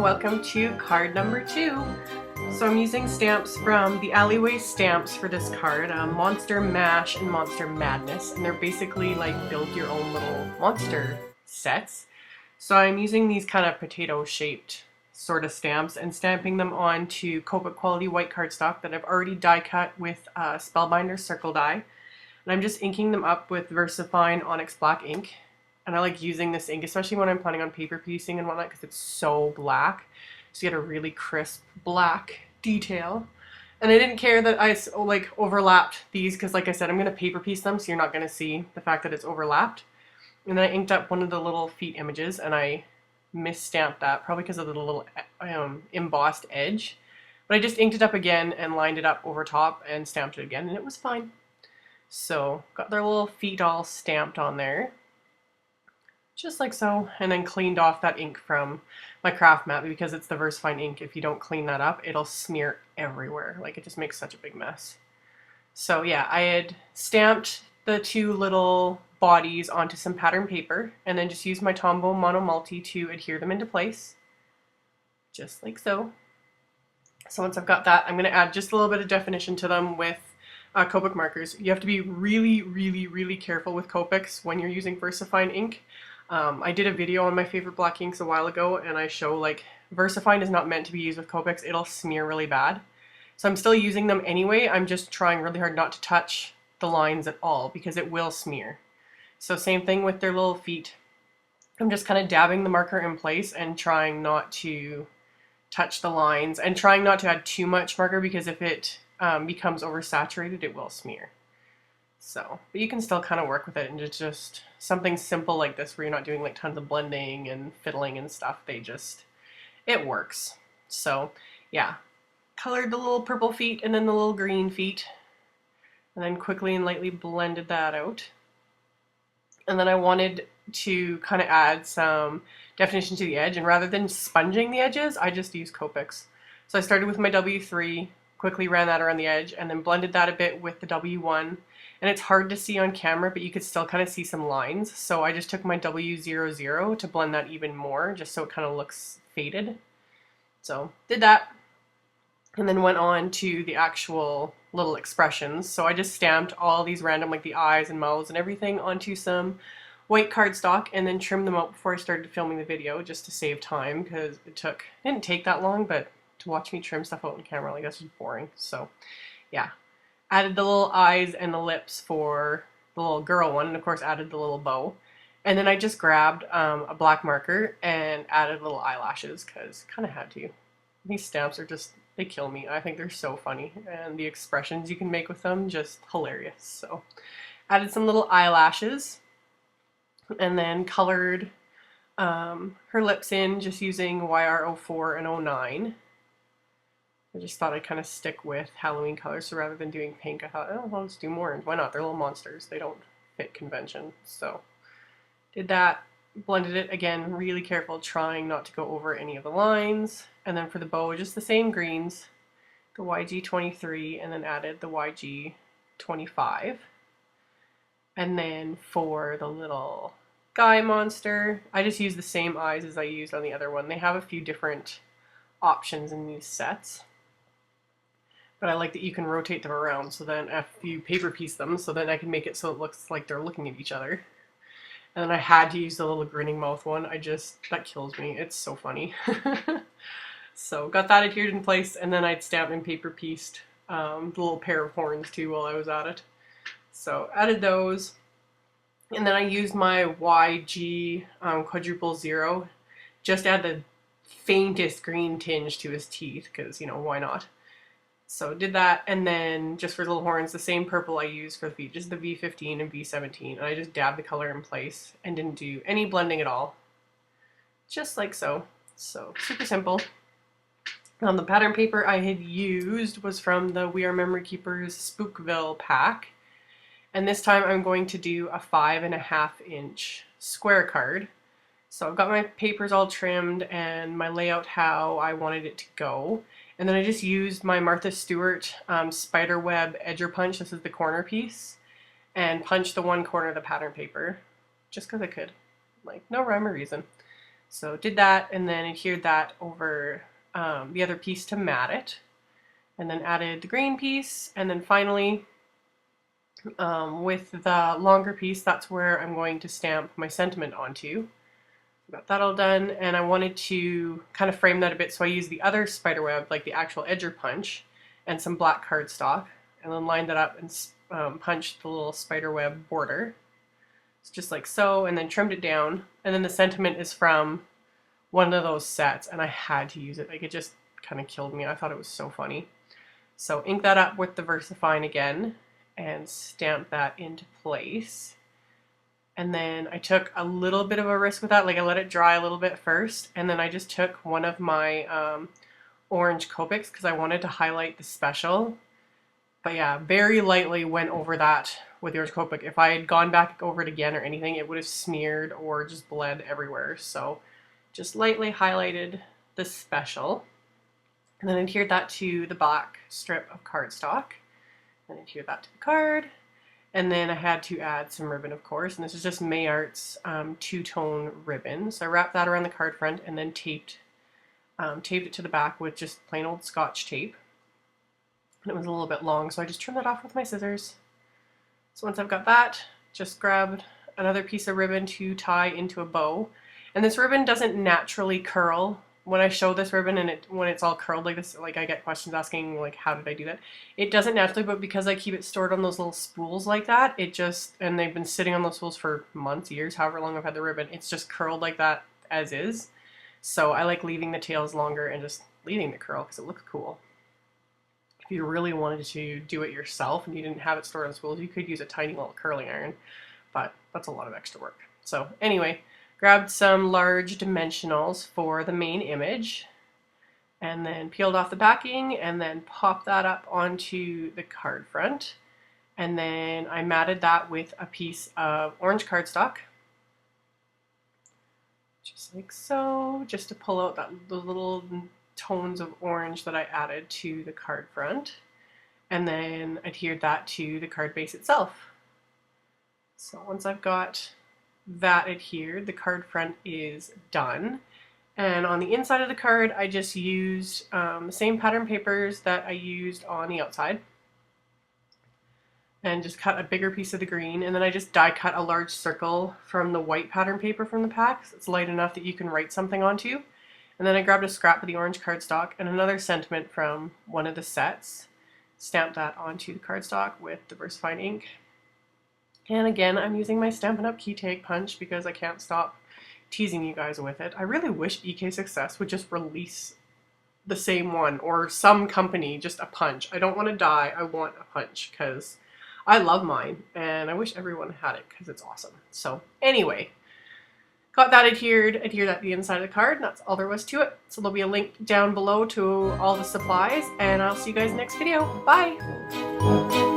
welcome to card number 2. So I'm using stamps from the Alleyway Stamps for this card, Monster Mash and Monster Madness, and they're basically like build your own little monster sets. So I'm using these kind of potato shaped sort of stamps and stamping them onto Copic quality white cardstock that I've already die cut with Spellbinder Circle Die. And I'm just inking them up with VersaFine Onyx Black ink. And I like using this ink, especially when I'm planning on paper piecing and whatnot, because it's so black. So you get a really crisp black detail. And I didn't care that I like overlapped these, because like I said, I'm going to paper piece them, so you're not going to see the fact that it's overlapped. And then I inked up one of the little feet images, and I misstamped that, probably because of the little embossed edge. But I just inked it up again and lined it up over top and stamped it again, and it was fine. So got their little feet all stamped on there, just like so, and then cleaned off that ink from my craft mat, because it's the VersaFine ink. If you don't clean that up, it'll smear everywhere. Like, it just makes such a big mess. So yeah, I had stamped the two little bodies onto some pattern paper and then just used my Tombow Mono Multi to adhere them into place, just like so. So once I've got that, I'm going to add just a little bit of definition to them with Copic markers. You have to be really careful with Copics when you're using VersaFine ink. I did a video on my favorite black inks a while ago, and I show like VersaFine is not meant to be used with Copics. It'll smear really bad. So I'm still using them anyway. I'm just trying really hard not to touch the lines at all, because it will smear. So same thing with their little feet. I'm just kind of dabbing the marker in place and trying not to touch the lines, and trying not to add too much marker, because if it becomes oversaturated, it will smear. So, but you can still kind of work with it, and it's just something simple like this where you're not doing like tons of blending and fiddling and stuff. It works. So yeah, colored the little purple feet and then the little green feet, and then quickly and lightly blended that out. And then I wanted to kind of add some definition to the edge, and rather than sponging the edges, I just used Copics. So I started with my W3, quickly ran that around the edge, and then blended that a bit with the W1. And it's hard to see on camera, but you could still kind of see some lines. So I just took my W00 to blend that even more, just so it kind of looks faded. So did that, and then went on to the actual little expressions. So I just stamped all these random, like the eyes and mouths and everything, onto some white cardstock, and then trimmed them out before I started filming the video, just to save time, because it didn't take that long, but to watch me trim stuff out on camera, like, that's just boring. So yeah, added the little eyes and the lips for the little girl one, and of course added the little bow. And then I just grabbed a black marker and added little eyelashes, because kind of had to. These stamps are just, they kill me. I think they're so funny, and the expressions you can make with them, just hilarious. So added some little eyelashes, and then colored her lips in just using YR04 and 09. I just thought I'd kind of stick with Halloween colors, so rather than doing pink, I thought, oh, well, let's do more orange. Why not? They're little monsters. They don't fit convention. So did that, blended it again, really careful, trying not to go over any of the lines. And then for the bow, just the same greens, the YG23, and then added the YG25. And then for the little guy monster, I just used the same eyes as I used on the other one. They have a few different options in these sets, but I like that you can rotate them around, so then if you paper piece them, so then I can make it so it looks like they're looking at each other. And then I had to use the little grinning mouth one. That kills me. It's so funny. So got that adhered in place, and then I'd stamped and paper pieced the little pair of horns too while I was at it. So added those, and then I used my YG quadruple 0, just add the faintest green tinge to his teeth, because, you know, why not? So did that, and then just for little horns, the same purple I used for the feet, just the V15 and V17, and I just dabbed the color in place and didn't do any blending at all. Just like so. So super simple. The pattern paper I had used was from the We Are Memory Keepers Spookville pack, and this time I'm going to do a 5.5 inch square card. So I've got my papers all trimmed and my layout how I wanted it to go. And then I just used my Martha Stewart Spiderweb Edger Punch. This is the corner piece. And punched the one corner of the pattern paper. Just because I could. Like, no rhyme or reason. So did that and then adhered that over the other piece to mat it, and then added the green piece, and then finally with the longer piece, that's where I'm going to stamp my sentiment onto. Got that all done, and I wanted to kind of frame that a bit, so I used the other spiderweb, like the actual edger punch, and some black cardstock, and then lined that up and punched the little spiderweb border. It's just like so, and then trimmed it down, and then the sentiment is from one of those sets, and I had to use it. Like, it just kind of killed me. I thought it was so funny. So ink that up with the VersaFine again, and stamp that into place. And then I took a little bit of a risk with that, like I let it dry a little bit first, and then I just took one of my orange Copics because I wanted to highlight the special. But yeah, very lightly went over that with the orange Copic. If I had gone back over it again or anything, it would have smeared or just bled everywhere. So just lightly highlighted the special, and then adhered that to the back strip of cardstock, and adhered that to the card. And then I had to add some ribbon, of course, and this is just Mayart's two-tone ribbon. So I wrapped that around the card front and then taped it to the back with just plain old Scotch tape. And it was a little bit long, so I just trimmed that off with my scissors. So once I've got that, just grabbed another piece of ribbon to tie into a bow. And this ribbon doesn't naturally curl. When I show this ribbon and when it's all curled like this, like I get questions asking like how did I do that? It doesn't naturally, but because I keep it stored on those little spools like that, it just, and they've been sitting on those spools for months, years, however long I've had the ribbon, it's just curled like that as is. So I like leaving the tails longer and just leaving the curl because it looks cool. If you really wanted to do it yourself and you didn't have it stored on spools, you could use a tiny little curling iron, but that's a lot of extra work. So anyway, grabbed some large dimensionals for the main image, and then peeled off the backing and then popped that up onto the card front. And then I matted that with a piece of orange cardstock, just like so, just to pull out the little tones of orange that I added to the card front, and then adhered that to the card base itself. So once I've got that adhered, the card front is done. And on the inside of the card, I just used the same pattern papers that I used on the outside, and just cut a bigger piece of the green, and then I just die cut a large circle from the white pattern paper from the pack. So it's light enough that you can write something onto. And then I grabbed a scrap of the orange cardstock and another sentiment from one of the sets, stamped that onto the cardstock with the VersaFine ink. And again, I'm using my Stampin' Up! Key Tag punch because I can't stop teasing you guys with it. I really wish EK Success would just release the same one, or some company, just a punch. I don't want to die, I want a punch, because I love mine, and I wish everyone had it because it's awesome. So anyway, got that adhered that to the inside of the card, and that's all there was to it. So there'll be a link down below to all the supplies, and I'll see you guys next video. Bye!